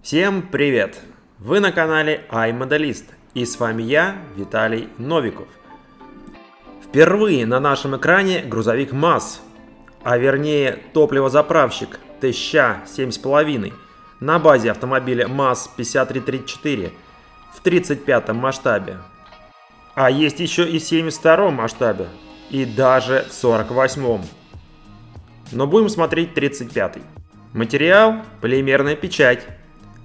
Всем привет! Вы на канале iModelist, и с вами я, Виталий Новиков. Впервые на нашем экране грузовик МАЗ, а вернее топливозаправщик ТЩ 7,5 на базе автомобиля МАЗ-5334 в 35 масштабе. А есть еще и в 72 масштабе, и даже в 48. Но будем смотреть 35. Материал – полимерная печать.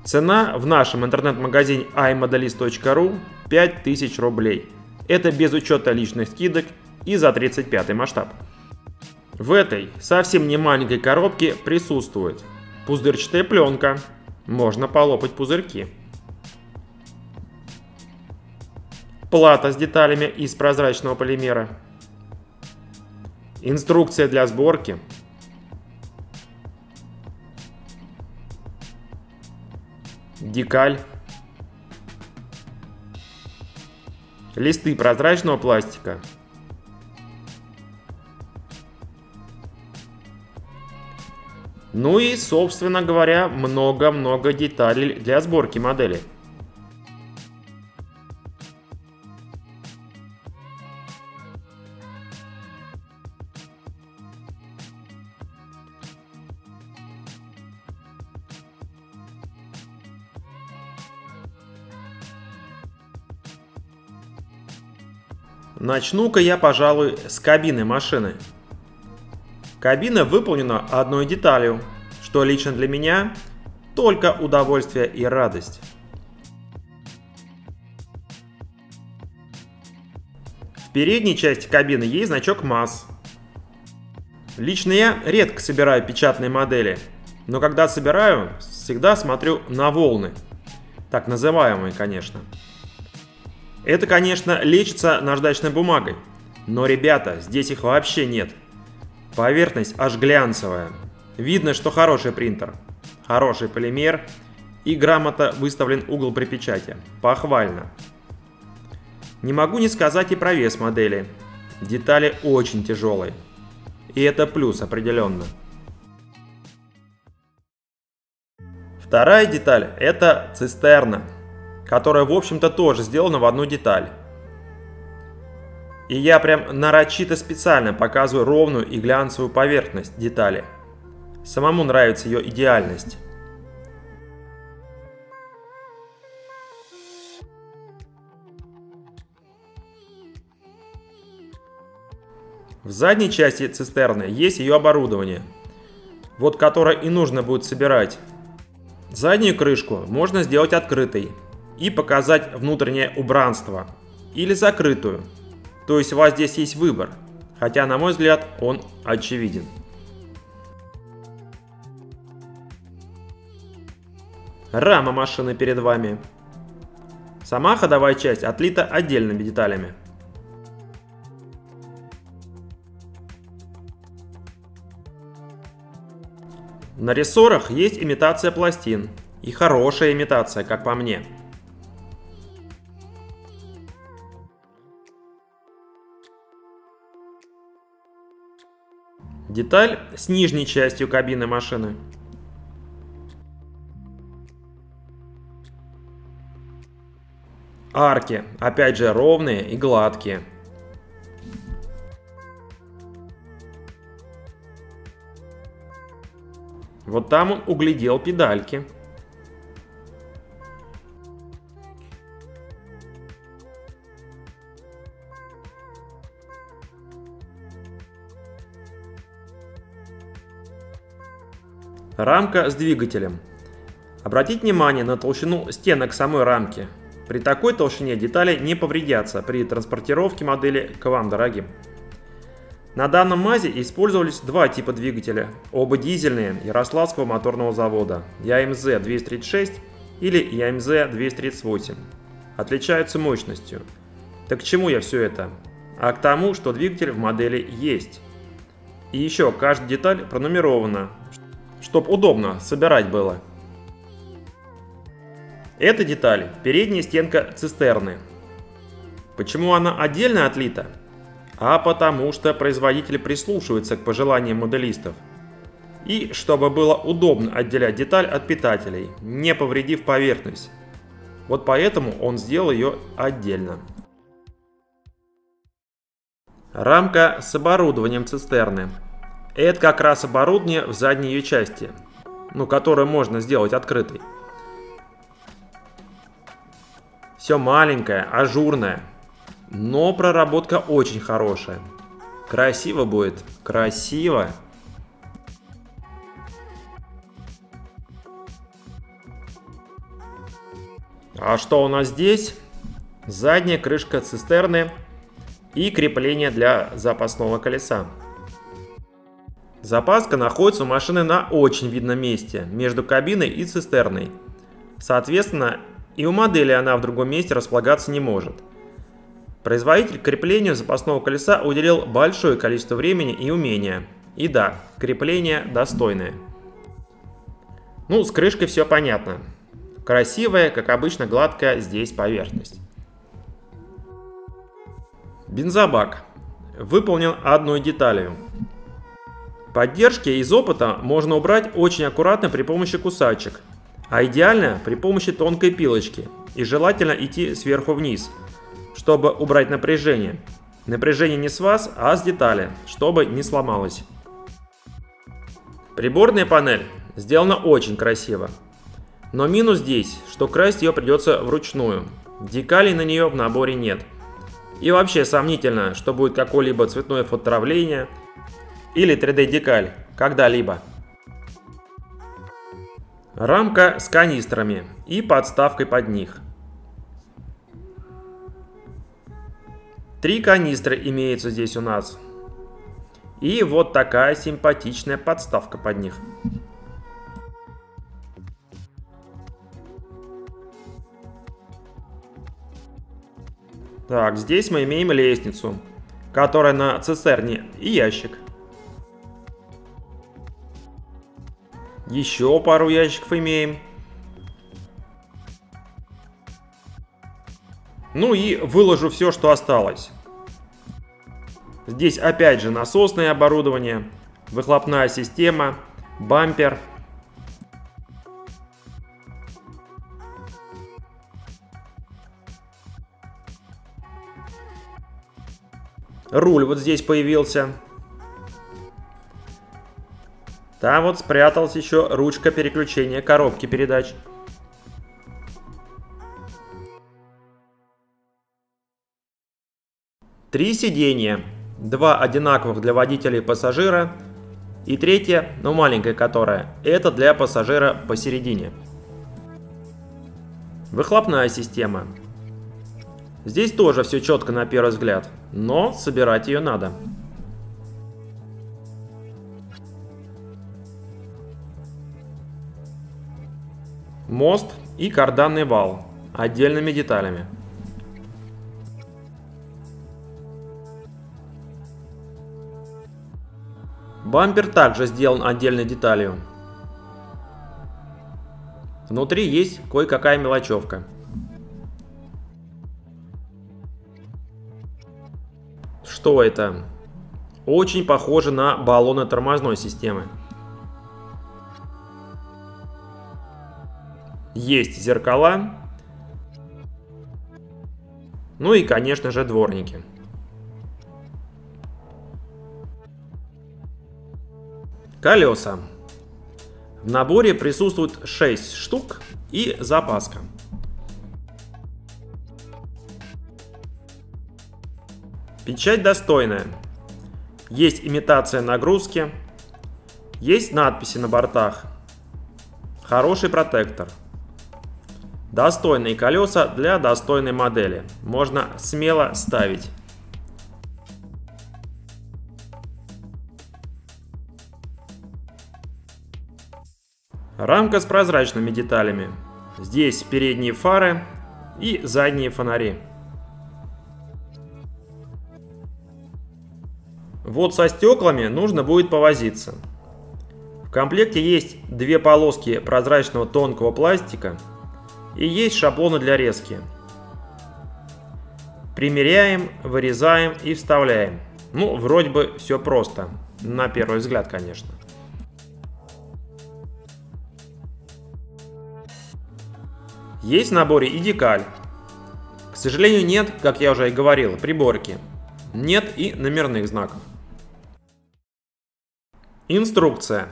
Цена в нашем интернет-магазине iModelist.ru 5000 рублей. Это без учета личных скидок и за 35 масштаб. В этой совсем не маленькой коробке присутствует пузырчатая пленка. Можно полопать пузырьки. Плата с деталями из прозрачного полимера. Инструкция для сборки. Декаль. Листы прозрачного пластика. Ну и, собственно говоря, много-много деталей для сборки модели. Начну-ка я, пожалуй, с кабины машины. Кабина выполнена одной деталью, что лично для меня только удовольствие и радость. В передней части кабины есть значок МАЗ. Лично я редко собираю печатные модели, но когда собираю, всегда смотрю на волны. Так называемые, конечно. Это, конечно, лечится наждачной бумагой, но, ребята, здесь их вообще нет. Поверхность аж глянцевая. Видно, что хороший принтер, хороший полимер и грамотно выставлен угол при печати. Похвально. Не могу не сказать и про вес модели. Детали очень тяжелые. И это плюс определенно. Вторая деталь – это цистерна, которая, в общем-то, тоже сделана в одну деталь. И я прям нарочито специально показываю ровную и глянцевую поверхность детали. Самому нравится ее идеальность. В задней части цистерны есть ее оборудование, вот которое и нужно будет собирать. Заднюю крышку можно сделать открытой и показать внутреннее убранство, или закрытую, то есть у вас здесь есть выбор, хотя на мой взгляд он очевиден. Рама машины перед вами. Сама ходовая часть отлита отдельными деталями. На рессорах есть имитация пластин, и хорошая имитация, как по мне. Деталь с нижней частью кабины машины. Арки, опять же, ровные и гладкие. Вот там он углядел педальки. Рамка с двигателем. Обратите внимание на толщину стенок самой рамки. При такой толщине детали не повредятся при транспортировке модели к вам, дорогим. На данном МАЗе использовались два типа двигателя, оба дизельные Ярославского моторного завода, ЯМЗ-236 или ЯМЗ-238. Отличаются мощностью. Так к чему я все это? А к тому, что двигатель в модели есть. И еще каждая деталь пронумерована, чтобы удобно собирать было. Эта деталь – передняя стенка цистерны. Почему она отдельно отлита? А потому что производитель прислушивается к пожеланиям моделистов И чтобы было удобно отделять деталь от питателей, не повредив поверхность. Вот поэтому он сделал ее отдельно. Рамка с оборудованием цистерны. Это как раз оборудование в задней ее части, которое можно сделать открытой. Все маленькое, ажурное, но проработка очень хорошая. Красиво будет, красиво. А что у нас здесь? Задняя крышка цистерны и крепление для запасного колеса. Запаска находится у машины на очень видном месте, между кабиной и цистерной. Соответственно, и у модели она в другом месте располагаться не может. Производитель к креплению запасного колеса уделил большое количество времени и умения. И да, крепление достойное. С крышкой все понятно. Красивая, как обычно, гладкая здесь поверхность. Бензобак выполнен одной деталью. Поддержки из опыта можно убрать очень аккуратно при помощи кусачек, а идеально при помощи тонкой пилочки, и желательно идти сверху вниз, чтобы убрать напряжение. Напряжение не с вас, а с детали, чтобы не сломалось. Приборная панель сделана очень красиво. Но минус здесь, что красить ее придется вручную. Декалей на нее в наборе нет. И вообще сомнительно, что будет какое-либо цветное фототравление или 3D-декаль когда-либо. Рамка с канистрами и подставкой под них. 3 канистры имеются здесь у нас. И вот такая симпатичная подставка под них. Так, здесь мы имеем лестницу, которая на цистерне, и ящик. Еще пару ящиков имеем. И выложу все, что осталось. Здесь опять же насосное оборудование, выхлопная система, бампер. Руль вот здесь появился. Там вот спряталась еще ручка переключения коробки передач. Три сиденья. 2 одинаковых для водителя и пассажира. И третье, маленькое которое, это для пассажира посередине. Выхлопная система. Здесь тоже все четко на первый взгляд, но собирать ее надо. Мост и карданный вал отдельными деталями. Бампер также сделан отдельной деталью. Внутри есть кое-какая мелочевка. Что это? Очень похоже на баллоны тормозной системы. Есть зеркала. И, конечно же, дворники. Колеса. В наборе присутствует 6 штук и запаска. Печать достойная. Есть имитация нагрузки. Есть надписи на бортах. Хороший протектор. Достойные колеса для достойной модели. Можно смело ставить. Рамка с прозрачными деталями. Здесь передние фары и задние фонари. Вот со стеклами нужно будет повозиться. В комплекте есть 2 полоски прозрачного тонкого пластика и есть шаблоны для резки. Примеряем, вырезаем и вставляем. Вроде бы все просто, на первый взгляд, конечно. Есть в наборе и декаль. К сожалению, нет, как я уже и говорил, приборки. Нет и номерных знаков. Инструкция.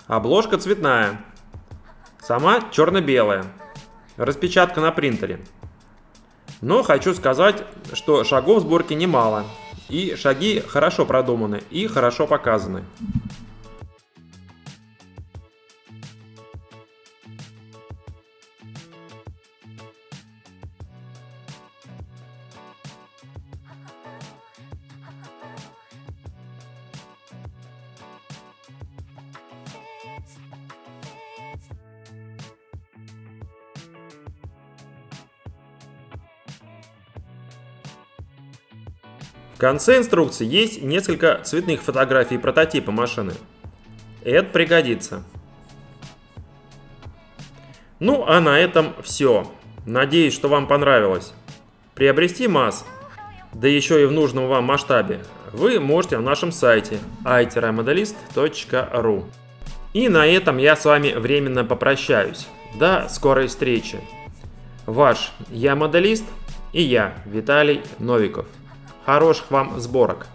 Обложка цветная. Сама черно-белая. Распечатка на принтере. Но хочу сказать, что шагов сборки немало. И шаги хорошо продуманы и хорошо показаны. В конце инструкции есть несколько цветных фотографий прототипа машины. Это пригодится. Ну а на этом все. Надеюсь, что вам понравилось. Приобрести МАЗ, да еще и в нужном вам масштабе, вы можете на нашем сайте i-modelist.ru. И на этом я с вами временно попрощаюсь. До скорой встречи. Ваш Я Моделист и я, Виталий Новиков. Хороших вам сборок!